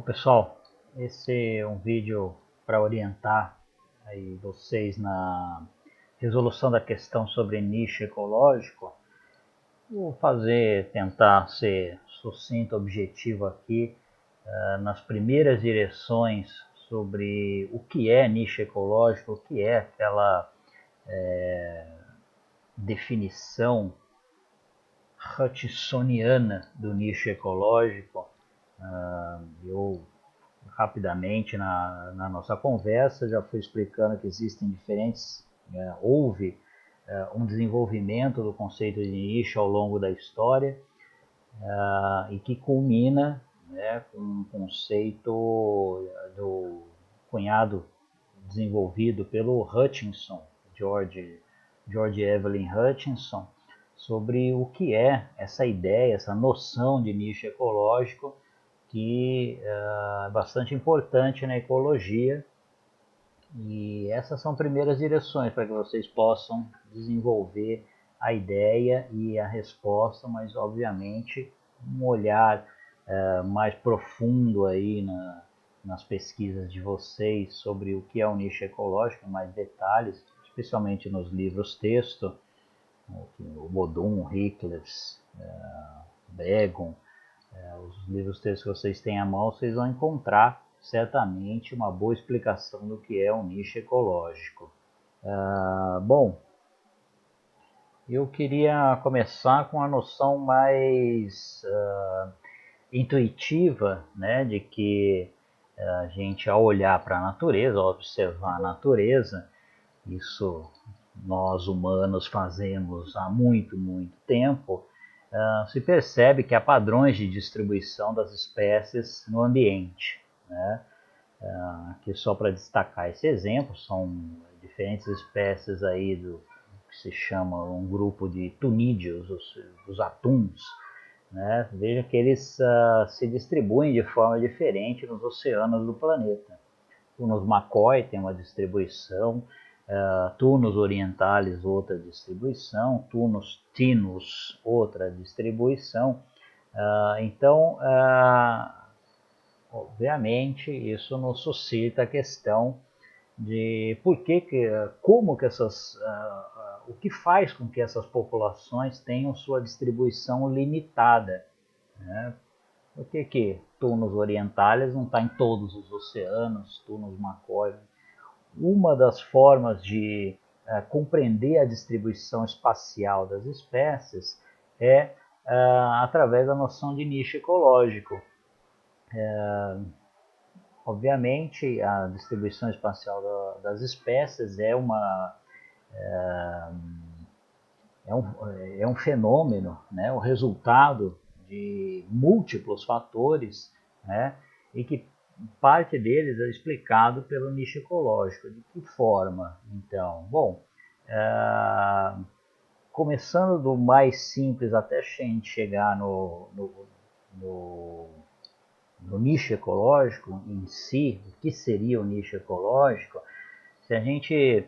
Pessoal, esse é um vídeo para orientar aí vocês na resolução da questão sobre nicho ecológico. Vou tentar ser sucinto, objetivo aqui nas primeiras direções sobre o que é nicho ecológico, o que é aquela definição hutchinsoniana do nicho ecológico. Eu rapidamente na nossa conversa já fui explicando que existem houve um desenvolvimento do conceito de nicho ao longo da história e que culmina, né, com um conceito do cunhado desenvolvido pelo Hutchinson, George Evelyn Hutchinson, sobre o que é essa ideia, essa noção de nicho ecológico, que é bastante importante na ecologia. E essas são primeiras direções para que vocês possam desenvolver a ideia e a resposta, mas obviamente um olhar mais profundo aí nas pesquisas de vocês sobre o que é o nicho ecológico, mais detalhes, especialmente nos livros texto, o Bodum, Ricklers, Begon, os livros textos que vocês têm à mão, vocês vão encontrar certamente uma boa explicação do que é um nicho ecológico. Bom, eu queria começar com a noção mais intuitiva, né, de que a gente, ao olhar para a natureza, ao observar a natureza, isso nós humanos fazemos há muito tempo, se percebe que há padrões de distribuição das espécies no ambiente, né? Aqui só para destacar esse exemplo, são diferentes espécies aí do que se chama um grupo de tunídeos, os atuns, né? Veja que eles se distribuem de forma diferente nos oceanos do planeta. Tunus McCoy tem uma distribuição, Tunus orientalis outra distribuição, Tunus tinus outra distribuição. Então, obviamente, isso nos suscita a questão de como que o que faz com que essas populações tenham sua distribuição limitada, né? Por que Tunus orientalis não está em todos os oceanos, Tunus McCoy? Uma das formas de compreender a distribuição espacial das espécies é através da noção de nicho ecológico. Obviamente, a distribuição espacial das espécies é um fenômeno, né, o resultado de múltiplos fatores, né, e que parte deles é explicado pelo nicho ecológico. De que forma, então? Bom, começando do mais simples até a gente chegar no nicho ecológico em si, o que seria o nicho ecológico, se a gente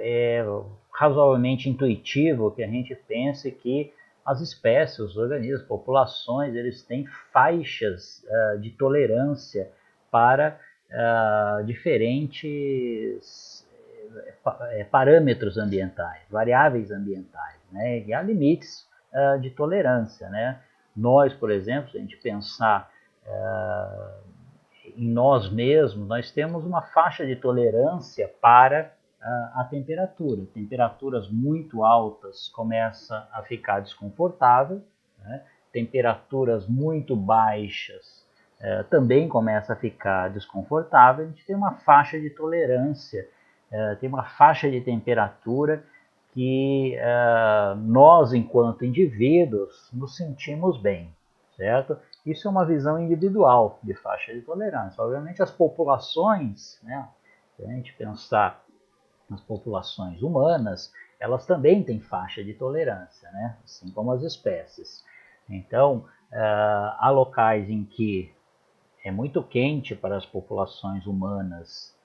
é razoavelmente intuitivo que a gente pense que as espécies, os organismos, populações, eles têm faixas de tolerância para diferentes parâmetros ambientais, variáveis ambientais, né? E há limites de tolerância, né? Nós, por exemplo, se a gente pensar em nós mesmos, nós temos uma faixa de tolerância para a temperatura. Temperaturas muito altas começa a ficar desconfortável, né? Temperaturas muito baixas também começa a ficar desconfortável. A gente tem uma faixa de tolerância, tem uma faixa de temperatura que nós, enquanto indivíduos, nos sentimos bem, certo? Isso é uma visão individual de faixa de tolerância. Obviamente, as populações, né, se a gente pensar nas populações humanas, elas também têm faixa de tolerância, né, assim como as espécies. Então, há locais em que é muito quente para as populações humanas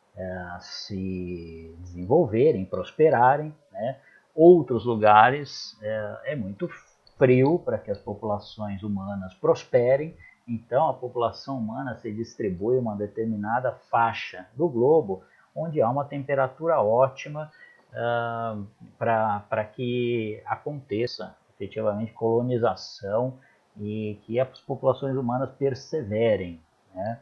se desenvolverem, prosperarem, né? Outros lugares é muito frio para que as populações humanas prosperem. Então a população humana se distribui em uma determinada faixa do globo, onde há uma temperatura ótima para que aconteça efetivamente colonização e que as populações humanas perseverem, né?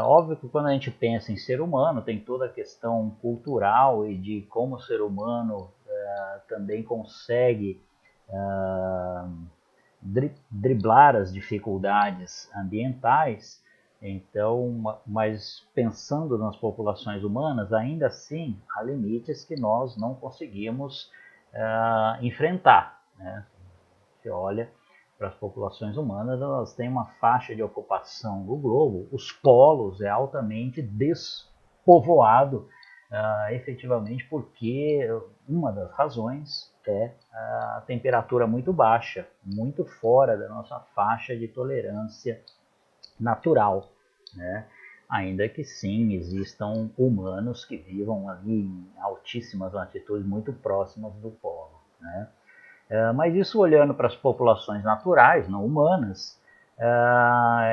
Óbvio que quando a gente pensa em ser humano, tem toda a questão cultural e de como o ser humano também consegue driblar as dificuldades ambientais. Então, mas pensando nas populações humanas, ainda assim há limites que nós não conseguimos enfrentar, né? Você olha para as populações humanas, elas têm uma faixa de ocupação do globo, os polos é altamente despovoado, efetivamente porque uma das razões é a temperatura muito baixa, muito fora da nossa faixa de tolerância natural, né? Ainda que sim, existam humanos que vivam ali em altíssimas latitudes, muito próximas do polo, né? Mas isso olhando para as populações naturais, não humanas,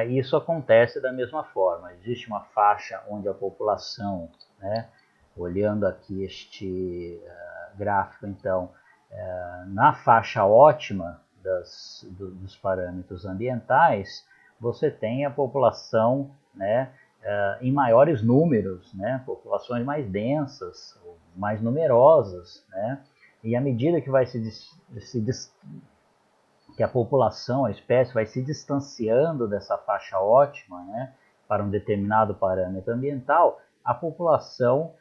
isso acontece da mesma forma. Existe uma faixa onde a população, né, olhando aqui este gráfico, então, na faixa ótima dos parâmetros ambientais, você tem a população, né, em maiores números, né, populações mais densas, mais numerosas, né, e à medida que vai que a população, a espécie vai se distanciando dessa faixa ótima, né, para um determinado parâmetro ambiental, a população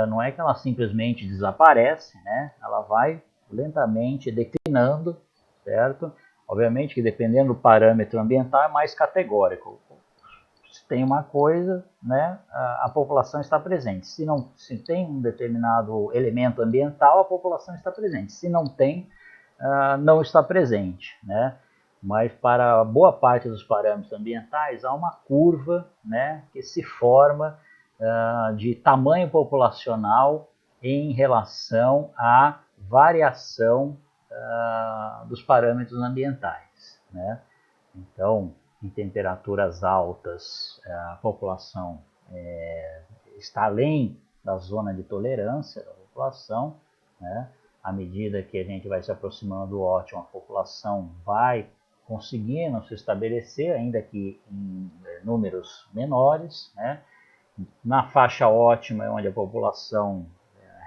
não é que ela simplesmente desaparece, né, ela vai lentamente declinando, certo? Obviamente que dependendo do parâmetro ambiental é mais categórico. Se tem uma coisa, né, a população está presente. Se tem um determinado elemento ambiental, a população está presente. Se não tem, não está presente, né? Mas para boa parte dos parâmetros ambientais há uma curva, né, que se forma de tamanho populacional em relação à variação dos parâmetros ambientais, né? Então, em temperaturas altas, a população está além da zona de tolerância da população, né? À medida que a gente vai se aproximando do ótimo, a população vai conseguindo se estabelecer, ainda que em números menores, né? Na faixa ótima é onde a população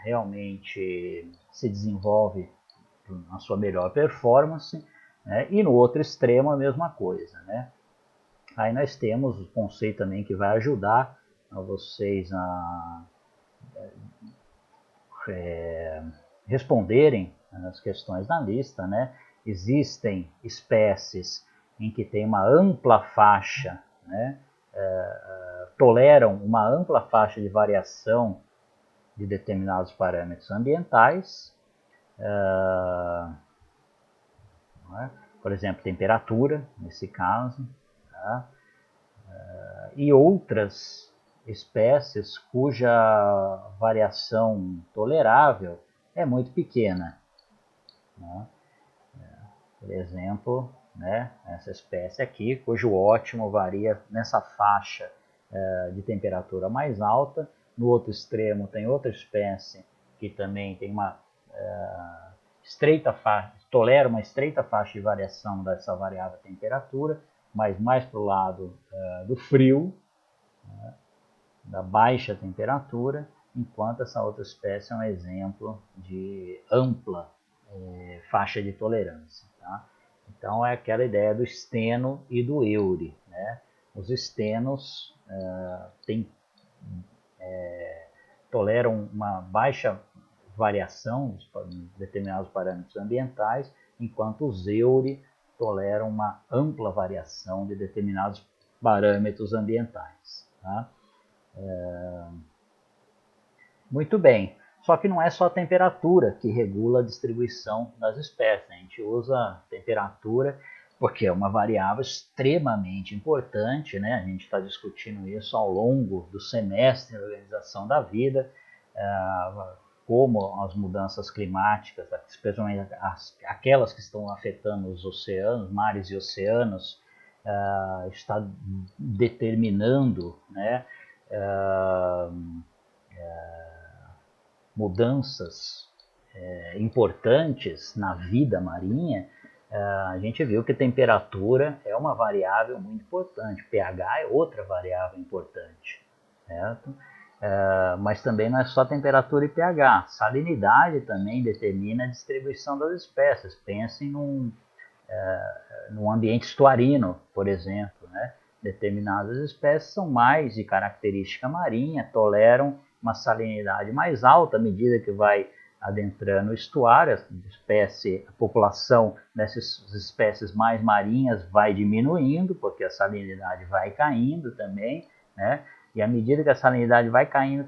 realmente se desenvolve na sua melhor performance, né? E no outro extremo a mesma coisa, né? Aí nós temos o conceito também que vai ajudar a vocês a responderem as questões na lista, né? Existem espécies em que tem uma ampla faixa, né? Toleram uma ampla faixa de variação de determinados parâmetros ambientais, né? Por exemplo, temperatura, nesse caso, tá? E outras espécies cuja variação tolerável é muito pequena, né? Por exemplo, né, essa espécie aqui, cujo ótimo varia nessa faixa de temperatura mais alta. No outro extremo tem outra espécie que também tem uma estreita faixa, tolera uma estreita faixa de variação dessa variável temperatura, mas mais para o lado do frio, né, da baixa temperatura, enquanto essa outra espécie é um exemplo de ampla faixa de tolerância. Tá? Então é aquela ideia do steno e do euri, né? Os stenos toleram uma baixa variação em determinados parâmetros ambientais, enquanto os euri toleram uma ampla variação de determinados parâmetros ambientais. Tá? Muito bem, só que não é só a temperatura que regula a distribuição das espécies. A gente usa a temperatura porque é uma variável extremamente importante, né? A gente está discutindo isso ao longo do semestre da organização da vida. como as mudanças climáticas, especialmente aquelas que estão afetando os oceanos, mares e oceanos, está determinando, né, mudanças importantes na vida marinha. A gente viu que temperatura é uma variável muito importante, pH é outra variável importante, certo? Mas também não é só temperatura e pH, salinidade também determina a distribuição das espécies. Pensem num ambiente estuarino, por exemplo, né? Determinadas espécies são mais de característica marinha, toleram uma salinidade mais alta à medida que vai adentrando o estuário. A população dessas espécies mais marinhas vai diminuindo, porque a salinidade vai caindo também, né? E à medida que a salinidade vai caindo,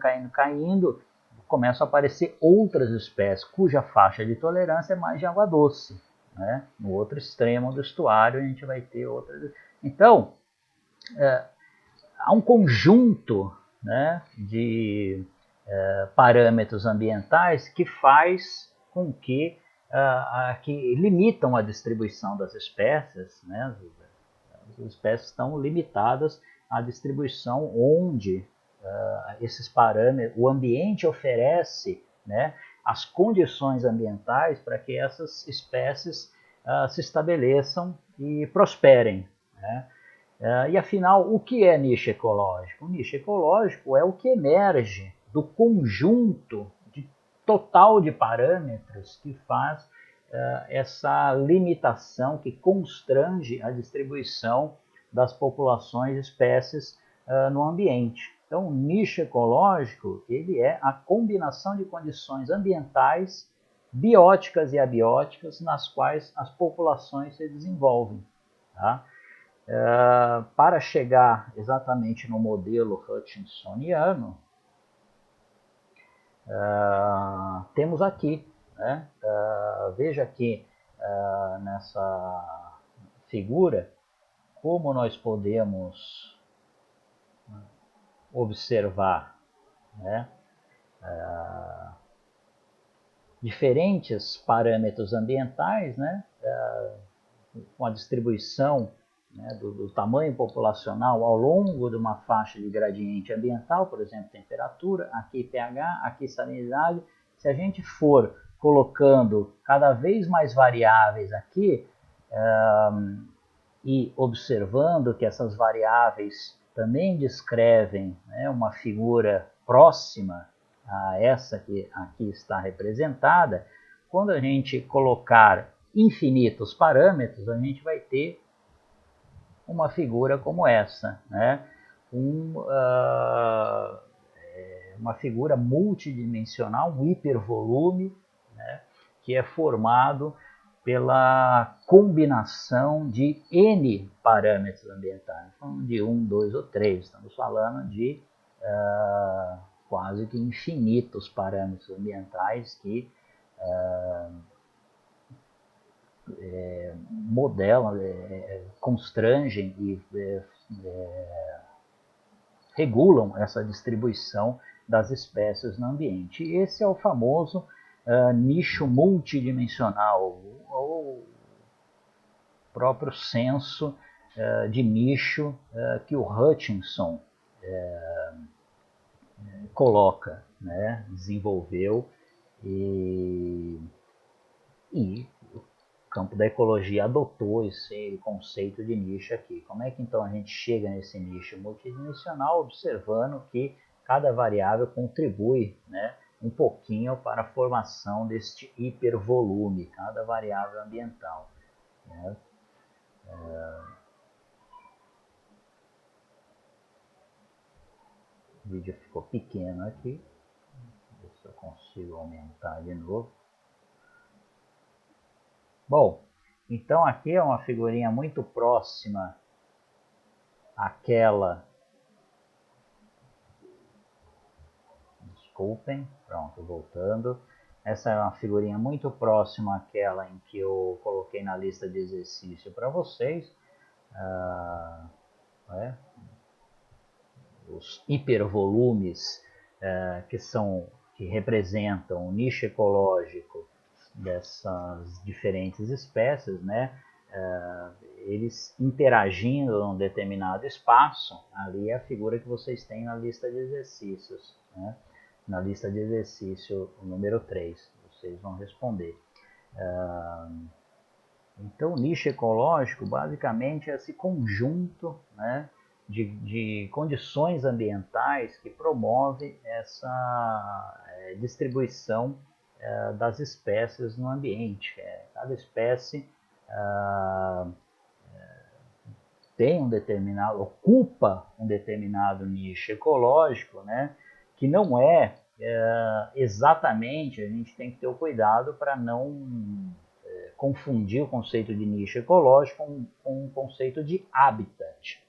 começam a aparecer outras espécies cuja faixa de tolerância é mais de água doce, né? No outro extremo do estuário a gente vai ter outras. Então, há um conjunto, né, de parâmetros ambientais que faz com que limitam a distribuição das espécies, né? As espécies estão limitadas à distribuição onde esses parâmetros, o ambiente oferece, né, as condições ambientais para que essas espécies se estabeleçam e prosperem, né? E afinal, o que é nicho ecológico? O nicho ecológico é o que emerge do conjunto total de parâmetros que faz essa limitação, que constrange a distribuição das populações de espécies no ambiente. Então, o nicho ecológico ele é a combinação de condições ambientais, bióticas e abióticas nas quais as populações se desenvolvem. Tá? Para chegar exatamente no modelo hutchinsoniano, temos aqui, né? Veja aqui nessa figura como nós podemos observar, né, diferentes parâmetros ambientais, né, com a distribuição, né, do tamanho populacional ao longo de uma faixa de gradiente ambiental, por exemplo, temperatura, aqui pH, aqui salinidade. Se a gente for colocando cada vez mais variáveis aqui e observando que essas variáveis também descrevem, né, uma figura próxima a essa que aqui está representada, quando a gente colocar infinitos parâmetros, a gente vai ter uma figura como essa, né? Uma figura multidimensional, um hipervolume, né? Que é formado pela combinação de N parâmetros ambientais. Não de 1, 2 ou 3, estamos falando de quase que infinitos parâmetros ambientais que modelam, constrangem e regulam essa distribuição das espécies no ambiente. E esse é o famoso nicho multidimensional, ou próprio senso de nicho que o Hutchinson coloca, né, desenvolveu e o campo da ecologia adotou esse conceito de nicho aqui. Como é que então a gente chega nesse nicho multidimensional? Observando que cada variável contribui, né, um pouquinho para a formação deste hipervolume, cada variável ambiental, né? O vídeo ficou pequeno aqui, ver se eu consigo aumentar de novo. Bom, então aqui é uma figurinha muito próxima àquela. Desculpem, pronto, voltando. Essa é uma figurinha muito próxima àquela em que eu coloquei na lista de exercício para vocês. Os hipervolumes que que representam o nicho ecológico dessas diferentes espécies, né, eles interagindo num determinado espaço, ali é a figura que vocês têm na lista de exercícios, né, na lista de exercício número 3, vocês vão responder. Então, o nicho ecológico, basicamente, é esse conjunto, né, de condições ambientais que promove essa distribuição das espécies no ambiente. Cada espécie tem ocupa um determinado nicho ecológico, né, que não é exatamente, a gente tem que ter o cuidado para não confundir o conceito de nicho ecológico com o conceito de habitat.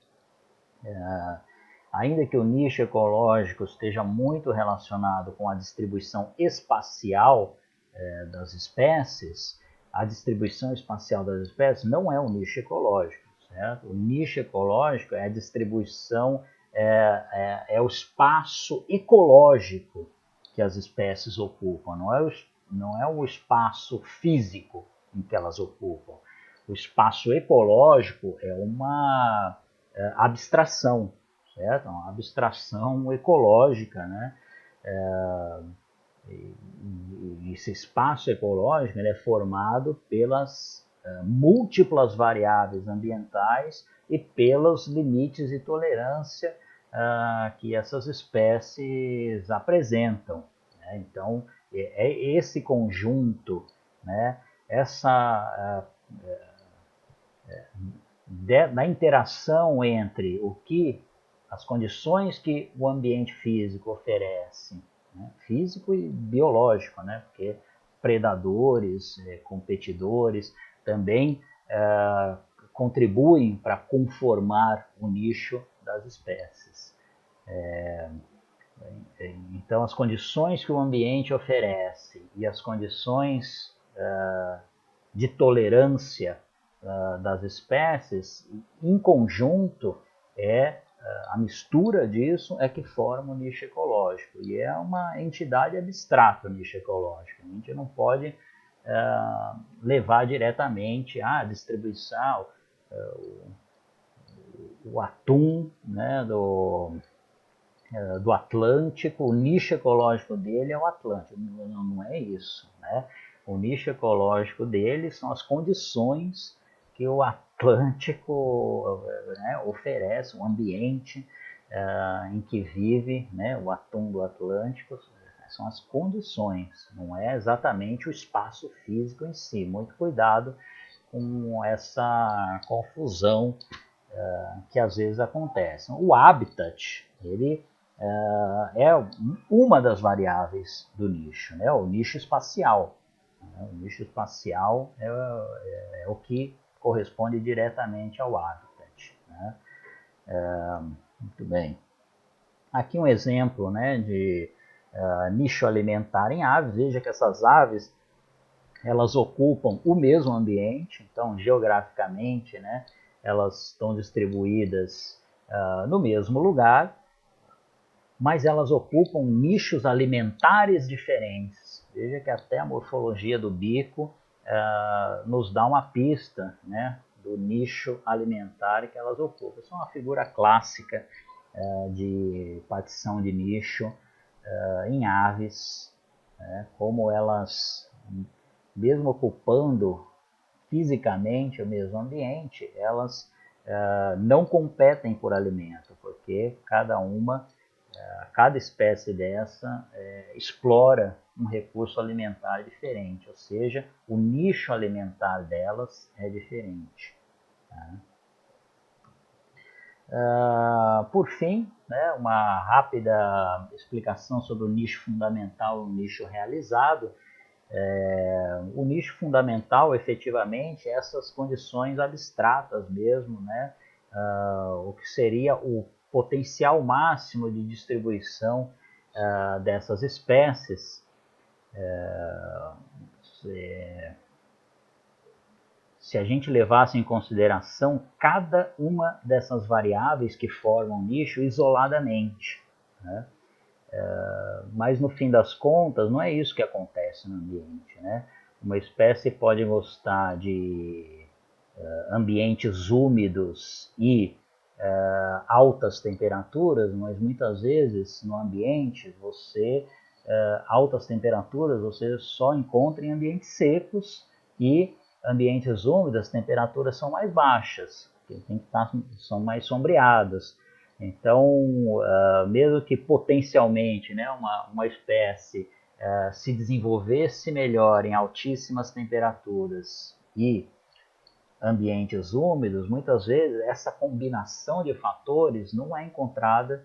Ainda que o nicho ecológico esteja muito relacionado com a distribuição espacial das espécies, a distribuição espacial das espécies não é um nicho ecológico, certo? O nicho ecológico é a distribuição, é o espaço ecológico que as espécies ocupam, não é o espaço físico em que elas ocupam. O espaço ecológico é uma abstração, certo? Uma abstração ecológica, né? E esse espaço ecológico ele é formado pelas múltiplas variáveis ambientais e pelos limites de tolerância que essas espécies apresentam, né? Então, é esse conjunto, né, da interação entre as condições que o ambiente físico oferece, né, físico e biológico, né, porque predadores, competidores também contribuem para conformar o nicho das espécies. Então, as condições que o ambiente oferece e as condições de tolerância das espécies, em conjunto, a mistura disso é que forma o nicho ecológico. E é uma entidade abstrata o nicho ecológico. A gente não pode levar diretamente a distribuição, o atum, né, do Atlântico, o nicho ecológico dele é o Atlântico. Não é isso, né? O nicho ecológico dele são as condições que o Atlântico, né, oferece, o ambiente em que vive, né, o atum do Atlântico, são as condições, não é exatamente o espaço físico em si. Muito cuidado com essa confusão que às vezes acontece. O habitat, ele é uma das variáveis do nicho, né? O nicho espacial. O nicho espacial é o que corresponde diretamente ao habitat, né? Muito bem. Aqui um exemplo, né, de nicho alimentar em aves. Veja que essas aves elas ocupam o mesmo ambiente, então geograficamente, né, elas estão distribuídas no mesmo lugar, mas elas ocupam nichos alimentares diferentes. Veja que até a morfologia do bico nos dá uma pista, né, do nicho alimentar que elas ocupam. Isso é uma figura clássica de partição de nicho em aves, né, como elas, mesmo ocupando fisicamente o mesmo ambiente, elas não competem por alimento, porque cada espécie dessa explora um recurso alimentar diferente, ou seja, o nicho alimentar delas é diferente. Por fim, né, uma rápida explicação sobre o nicho fundamental e o nicho realizado. O nicho fundamental, efetivamente, é essas condições abstratas mesmo, né? O que seria o potencial máximo de distribuição dessas espécies. Se a gente levasse em consideração cada uma dessas variáveis que formam o nicho isoladamente, né? Mas no fim das contas não é isso que acontece no ambiente, né? Uma espécie pode gostar de ambientes úmidos e altas temperaturas, mas muitas vezes no ambiente altas temperaturas você só encontra em ambientes secos, e ambientes úmidos as temperaturas são mais baixas, são mais sombreadas. Então, mesmo que potencialmente, né, uma espécie se desenvolvesse melhor em altíssimas temperaturas e ambientes úmidos, muitas vezes essa combinação de fatores não é encontrada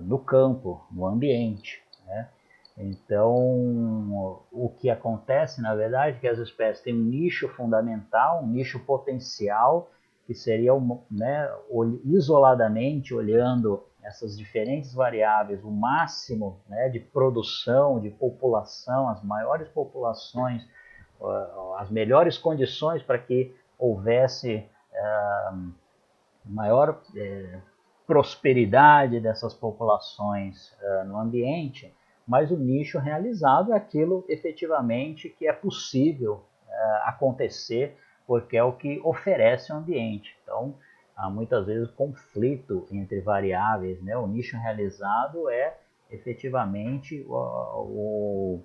no campo, no ambiente, né? Então, o que acontece, na verdade, é que as espécies têm um nicho fundamental, um nicho potencial, que seria, né, isoladamente, olhando essas diferentes variáveis, o máximo, né, de produção, de população, as maiores populações, as melhores condições para que houvesse maior prosperidade dessas populações no ambiente, mas o nicho realizado é aquilo efetivamente que é possível acontecer, porque é o que oferece o ambiente. Então, há muitas vezes conflito entre variáveis, né? O nicho realizado é efetivamente o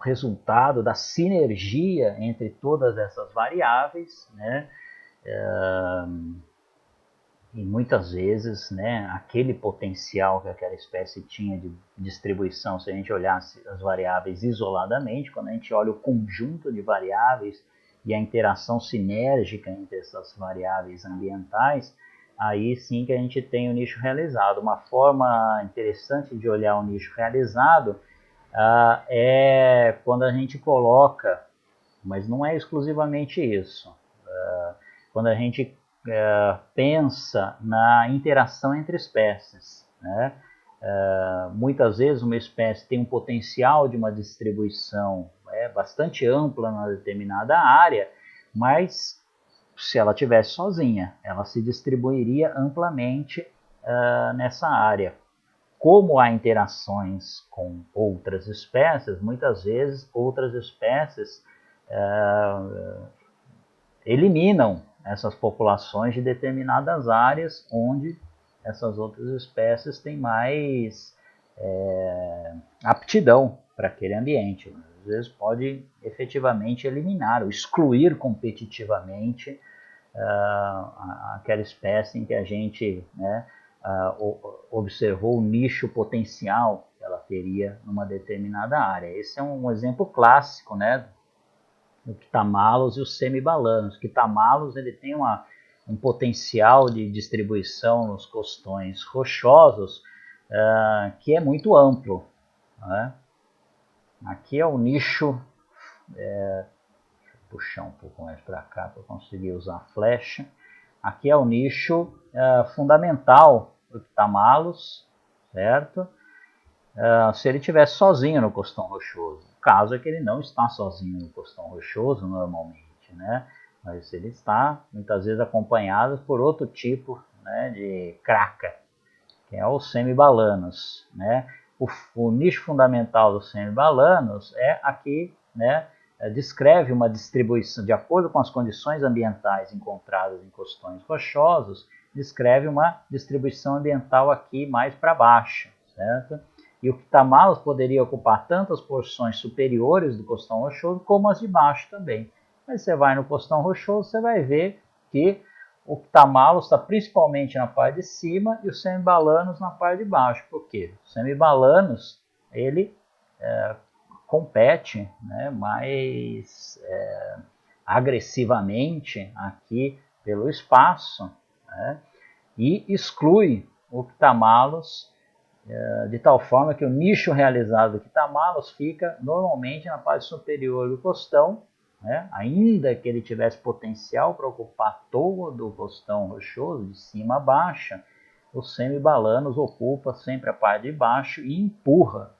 resultado da sinergia entre todas essas variáveis, né? E muitas vezes, né, aquele potencial que aquela espécie tinha de distribuição, se a gente olhasse as variáveis isoladamente, quando a gente olha o conjunto de variáveis e a interação sinérgica entre essas variáveis ambientais, aí sim que a gente tem o nicho realizado. Uma forma interessante de olhar o nicho realizado é quando a gente coloca, mas não é exclusivamente isso, quando a gente pensa na interação entre espécies, né? Muitas vezes uma espécie tem um potencial de uma distribuição bastante ampla numa determinada área, mas se ela tivesse sozinha, ela se distribuiria amplamente nessa área. Como há interações com outras espécies, muitas vezes outras espécies eliminam essas populações de determinadas áreas onde essas outras espécies têm mais aptidão para aquele ambiente. Às vezes pode efetivamente eliminar ou excluir competitivamente aquela espécie em que a gente, né, observou o nicho potencial que ela teria numa determinada área. Esse é um exemplo clássico, né, o Quitamallus e os semibalanos. O Quitamallus ele tem um potencial de distribuição nos costões rochosos que é muito amplo, né? Aqui é o nicho, deixa eu puxar um pouco mais para cá para conseguir usar a flecha. Aqui é o nicho fundamental do Quitamallus, certo? Se ele estiver sozinho no costão rochoso. O caso é que ele não está sozinho no costão rochoso normalmente, né? Mas ele está muitas vezes acompanhado por outro tipo, né, de craca, que é os semibalanos, né? O nicho fundamental dos semibalanos é aqui, né, descreve uma distribuição, de acordo com as condições ambientais encontradas em costões rochosos, descreve uma distribuição ambiental aqui mais para baixo, certo? E o Quitamallus poderia ocupar tanto as porções superiores do costão rochoso como as de baixo também. Mas você vai no costão rochoso, você vai ver que o Quitamallus está principalmente na parte de cima e os semibalanos na parte de baixo. Por quê? Os semibalanos, ele compete, né, mais agressivamente aqui pelo espaço, né, e exclui o Quitamallus de tal forma que o nicho realizado do Quitamallus fica normalmente na parte superior do costão, né? Ainda que ele tivesse potencial para ocupar todo o costão rochoso, de cima a baixo, os semibalanos ocupa sempre a parte de baixo e empurra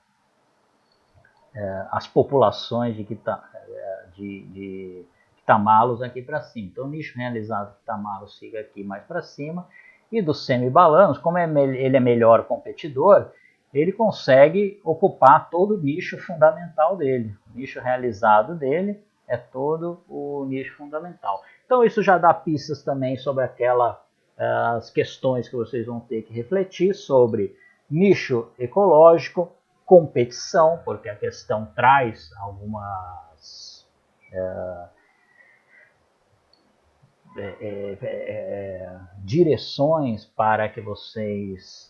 as populações de Quitamallus aqui para cima. Então o nicho realizado do Quitamallus fica aqui mais para cima E dos semibalanos, como ele é melhor competidor, ele consegue ocupar todo o nicho fundamental dele. O nicho realizado dele é todo o nicho fundamental. Então isso já dá pistas também sobre as questões que vocês vão ter que refletir sobre nicho ecológico, competição, porque a questão traz algumas direções para que vocês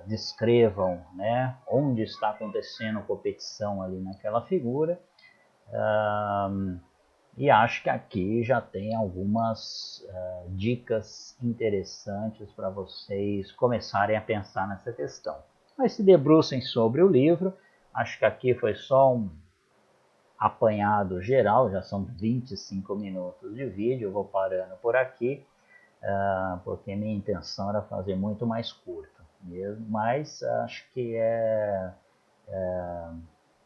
descrevam, né, onde está acontecendo a competição ali naquela figura. E acho que aqui já tem algumas dicas interessantes para vocês começarem a pensar nessa questão. Mas se debrucem sobre o livro. Acho que aqui foi só um apanhado geral, já são 25 minutos de vídeo, eu vou parando por aqui, porque minha intenção era fazer muito mais curto mesmo, mas acho que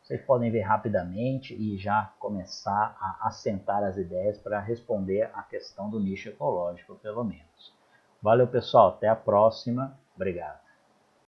vocês podem ver rapidamente e já começar a assentar as ideias para responder a questão do nicho ecológico, pelo menos. Valeu, pessoal, até a próxima, obrigado.